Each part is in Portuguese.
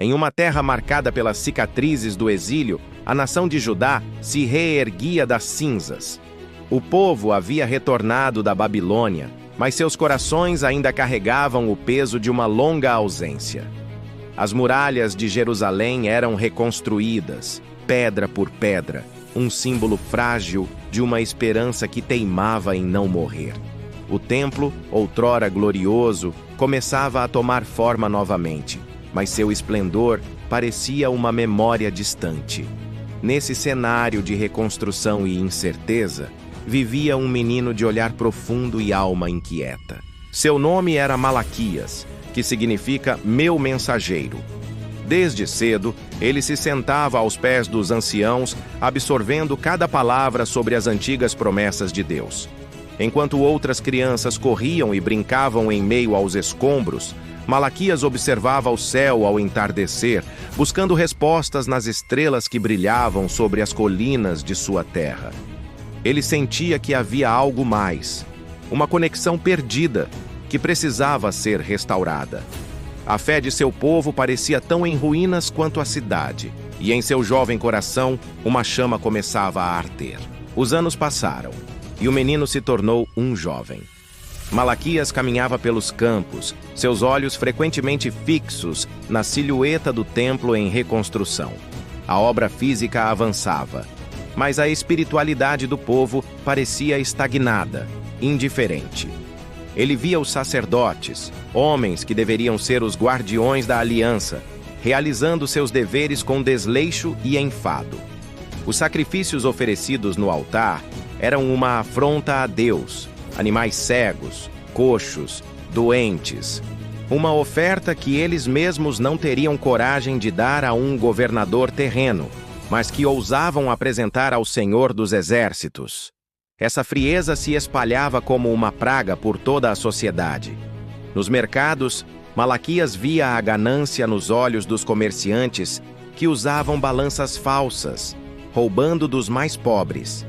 Em uma terra marcada pelas cicatrizes do exílio, a nação de Judá se reerguia das cinzas. O povo havia retornado da Babilônia, mas seus corações ainda carregavam o peso de uma longa ausência. As muralhas de Jerusalém eram reconstruídas, pedra por pedra, um símbolo frágil de uma esperança que teimava em não morrer. O templo, outrora glorioso, começava a tomar forma novamente, mas seu esplendor parecia uma memória distante. Nesse cenário de reconstrução e incerteza, vivia um menino de olhar profundo e alma inquieta. Seu nome era Malaquias, que significa meu mensageiro. Desde cedo, ele se sentava aos pés dos anciãos, absorvendo cada palavra sobre as antigas promessas de Deus. Enquanto outras crianças corriam e brincavam em meio aos escombros, Malaquias observava o céu ao entardecer, buscando respostas nas estrelas que brilhavam sobre as colinas de sua terra. Ele sentia que havia algo mais, uma conexão perdida, que precisava ser restaurada. A fé de seu povo parecia tão em ruínas quanto a cidade, e em seu jovem coração uma chama começava a arder. Os anos passaram, e o menino se tornou um jovem. Malaquias caminhava pelos campos, seus olhos frequentemente fixos na silhueta do templo em reconstrução. A obra física avançava, mas a espiritualidade do povo parecia estagnada, indiferente. Ele via os sacerdotes, homens que deveriam ser os guardiões da aliança, realizando seus deveres com desleixo e enfado. Os sacrifícios oferecidos no altar eram uma afronta a Deus, animais cegos, coxos, doentes. Uma oferta que eles mesmos não teriam coragem de dar a um governador terreno, mas que ousavam apresentar ao Senhor dos Exércitos. Essa frieza se espalhava como uma praga por toda a sociedade. Nos mercados, Malaquias via a ganância nos olhos dos comerciantes que usavam balanças falsas, roubando dos mais pobres.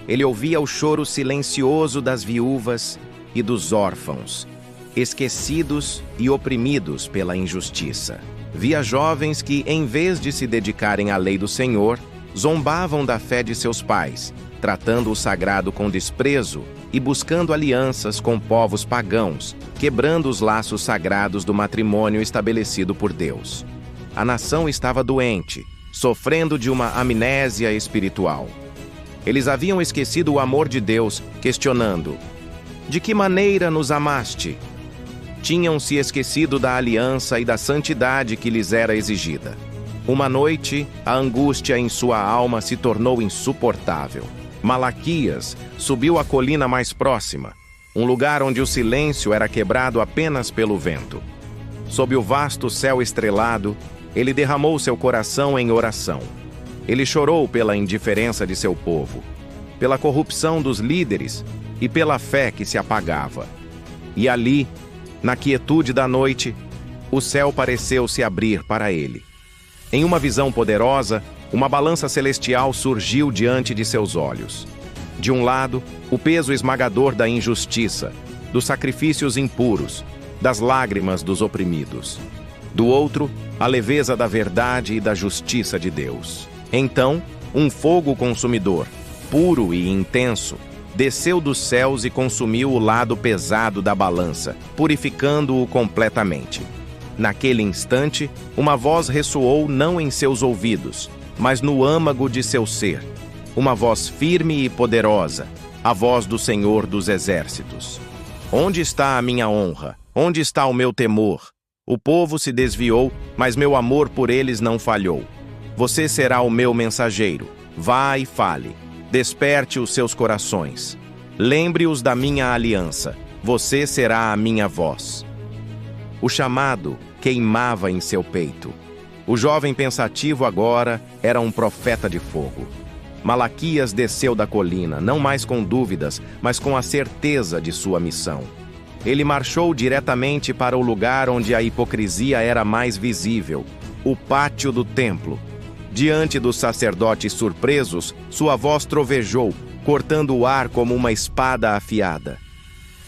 Ele ouvia o choro silencioso das viúvas e dos órfãos, esquecidos e oprimidos pela injustiça. Via jovens que, em vez de se dedicarem à lei do Senhor, zombavam da fé de seus pais, tratando o sagrado com desprezo e buscando alianças com povos pagãos, quebrando os laços sagrados do matrimônio estabelecido por Deus. A nação estava doente, sofrendo de uma amnésia espiritual. Eles haviam esquecido o amor de Deus, questionando: de que maneira nos amaste? Tinham se esquecido da aliança e da santidade que lhes era exigida. Uma noite, a angústia em sua alma se tornou insuportável. Malaquias subiu a colina mais próxima, um lugar onde o silêncio era quebrado apenas pelo vento. Sob o vasto céu estrelado, ele derramou seu coração em oração. Ele chorou pela indiferença de seu povo, pela corrupção dos líderes e pela fé que se apagava. E ali, na quietude da noite, o céu pareceu se abrir para ele. Em uma visão poderosa, uma balança celestial surgiu diante de seus olhos. De um lado, o peso esmagador da injustiça, dos sacrifícios impuros, das lágrimas dos oprimidos. Do outro, a leveza da verdade e da justiça de Deus. Então, um fogo consumidor, puro e intenso, desceu dos céus e consumiu o lado pesado da balança, purificando-o completamente. Naquele instante, uma voz ressoou não em seus ouvidos, mas no âmago de seu ser. Uma voz firme e poderosa, a voz do Senhor dos Exércitos. Onde está a minha honra? Onde está o meu temor? O povo se desviou, mas meu amor por eles não falhou. Você será o meu mensageiro. Vá e fale. Desperte os seus corações. Lembre-os da minha aliança. Você será a minha voz. O chamado queimava em seu peito. O jovem pensativo agora era um profeta de fogo. Malaquias desceu da colina, não mais com dúvidas, mas com a certeza de sua missão. Ele marchou diretamente para o lugar onde a hipocrisia era mais visível, o pátio do templo. Diante dos sacerdotes surpresos, sua voz trovejou, cortando o ar como uma espada afiada.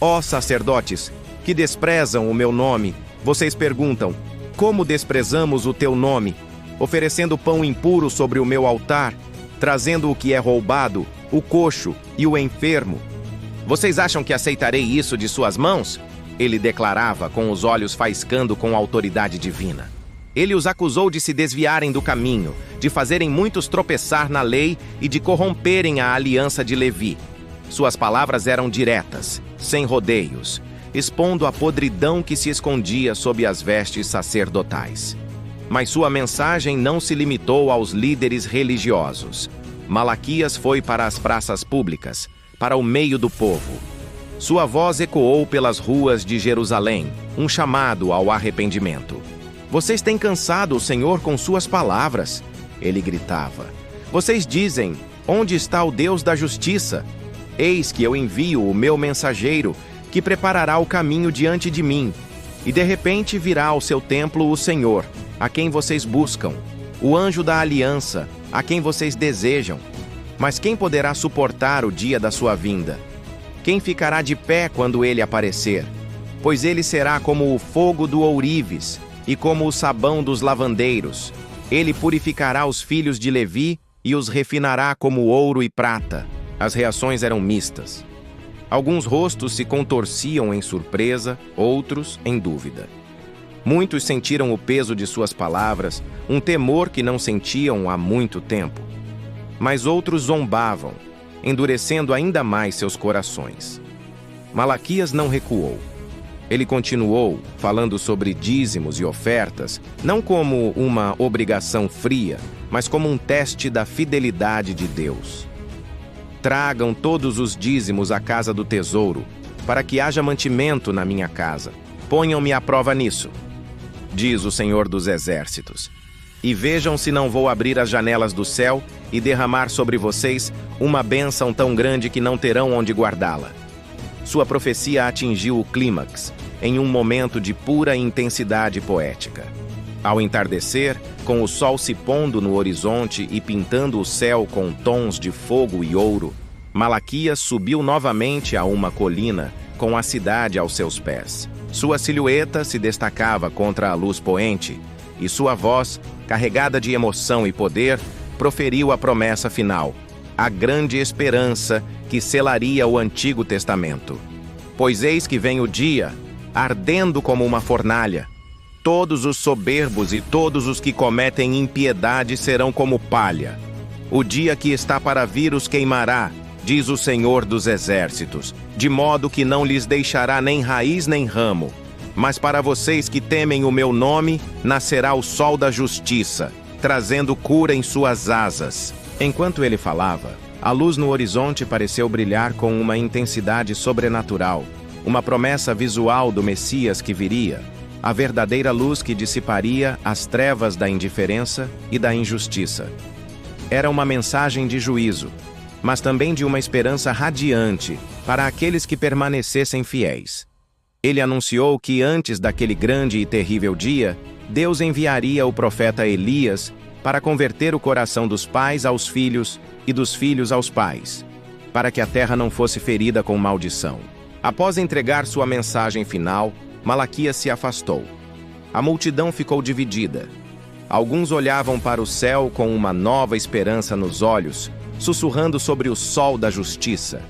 Ó sacerdotes, que desprezam o meu nome, vocês perguntam: como desprezamos o teu nome, oferecendo pão impuro sobre o meu altar, trazendo o que é roubado, o coxo e o enfermo. Vocês acham que aceitarei isso de suas mãos? Ele declarava, com os olhos faiscando com a autoridade divina. Ele os acusou de se desviarem do caminho, de fazerem muitos tropeçar na lei e de corromperem a aliança de Levi. Suas palavras eram diretas, sem rodeios, expondo a podridão que se escondia sob as vestes sacerdotais. Mas sua mensagem não se limitou aos líderes religiosos. Malaquias foi para as praças públicas, para o meio do povo. Sua voz ecoou pelas ruas de Jerusalém, um chamado ao arrependimento. Vocês têm cansado o Senhor com suas palavras, ele gritava. Vocês dizem, onde está o Deus da justiça? Eis que eu envio o meu mensageiro, que preparará o caminho diante de mim. E de repente virá ao seu templo o Senhor, a quem vocês buscam, o anjo da aliança, a quem vocês desejam. Mas quem poderá suportar o dia da sua vinda? Quem ficará de pé quando ele aparecer? Pois ele será como o fogo do ourives e como o sabão dos lavandeiros. Ele purificará os filhos de Levi e os refinará como ouro e prata. As reações eram mistas. Alguns rostos se contorciam em surpresa, outros em dúvida. Muitos sentiram o peso de suas palavras, um temor que não sentiam há muito tempo. Mas outros zombavam, endurecendo ainda mais seus corações. Malaquias não recuou. Ele continuou, falando sobre dízimos e ofertas, não como uma obrigação fria, mas como um teste da fidelidade de Deus. Tragam todos os dízimos à casa do tesouro, para que haja mantimento na minha casa. Ponham-me à prova nisso, diz o Senhor dos Exércitos. E vejam se não vou abrir as janelas do céu e derramar sobre vocês uma bênção tão grande que não terão onde guardá-la. Sua profecia atingiu o clímax, em um momento de pura intensidade poética. Ao entardecer, com o sol se pondo no horizonte e pintando o céu com tons de fogo e ouro, Malaquias subiu novamente a uma colina, com a cidade aos seus pés. Sua silhueta se destacava contra a luz poente, e sua voz, carregada de emoção e poder, proferiu a promessa final, a grande esperança que selaria o Antigo Testamento. Pois eis que vem o dia, ardendo como uma fornalha. Todos os soberbos e todos os que cometem impiedade serão como palha. O dia que está para vir os queimará, diz o Senhor dos Exércitos, de modo que não lhes deixará nem raiz nem ramo. Mas para vocês que temem o meu nome, nascerá o sol da justiça, trazendo cura em suas asas. Enquanto ele falava, a luz no horizonte pareceu brilhar com uma intensidade sobrenatural, uma promessa visual do Messias que viria, a verdadeira luz que dissiparia as trevas da indiferença e da injustiça. Era uma mensagem de juízo, mas também de uma esperança radiante para aqueles que permanecessem fiéis. Ele anunciou que antes daquele grande e terrível dia, Deus enviaria o profeta Elias para converter o coração dos pais aos filhos e dos filhos aos pais, para que a terra não fosse ferida com maldição. Após entregar sua mensagem final, Malaquias se afastou. A multidão ficou dividida. Alguns olhavam para o céu com uma nova esperança nos olhos, sussurrando sobre o sol da justiça.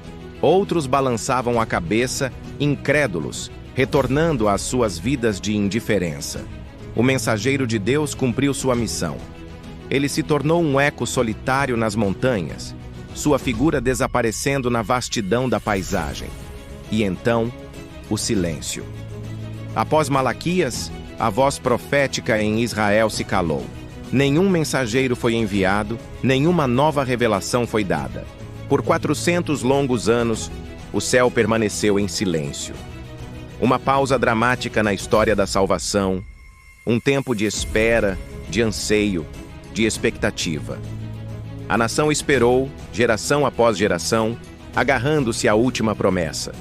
Outros balançavam a cabeça, incrédulos, retornando às suas vidas de indiferença. O mensageiro de Deus cumpriu sua missão. Ele se tornou um eco solitário nas montanhas, sua figura desaparecendo na vastidão da paisagem. E então, o silêncio. Após Malaquias, a voz profética em Israel se calou. Nenhum mensageiro foi enviado, nenhuma nova revelação foi dada. Por 400 longos anos, o céu permaneceu em silêncio. Uma pausa dramática na história da salvação, um tempo de espera, de anseio, de expectativa. A nação esperou, geração após geração, agarrando-se à última promessa.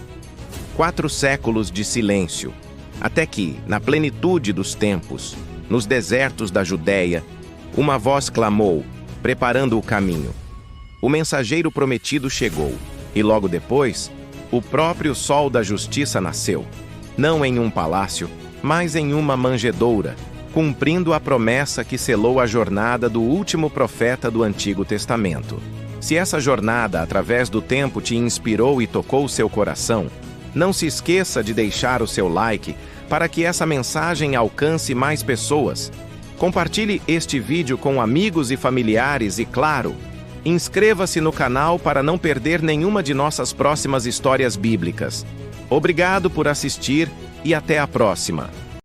4 séculos de silêncio, até que, na plenitude dos tempos, nos desertos da Judéia, uma voz clamou, preparando o caminho. O mensageiro prometido chegou, e logo depois, o próprio sol da justiça nasceu, não em um palácio, mas em uma manjedoura, cumprindo a promessa que selou a jornada do último profeta do Antigo Testamento. Se essa jornada, através do tempo, te inspirou e tocou seu coração, não se esqueça de deixar o seu like para que essa mensagem alcance mais pessoas. Compartilhe este vídeo com amigos e familiares e, claro, inscreva-se no canal para não perder nenhuma de nossas próximas histórias bíblicas. Obrigado por assistir e até a próxima!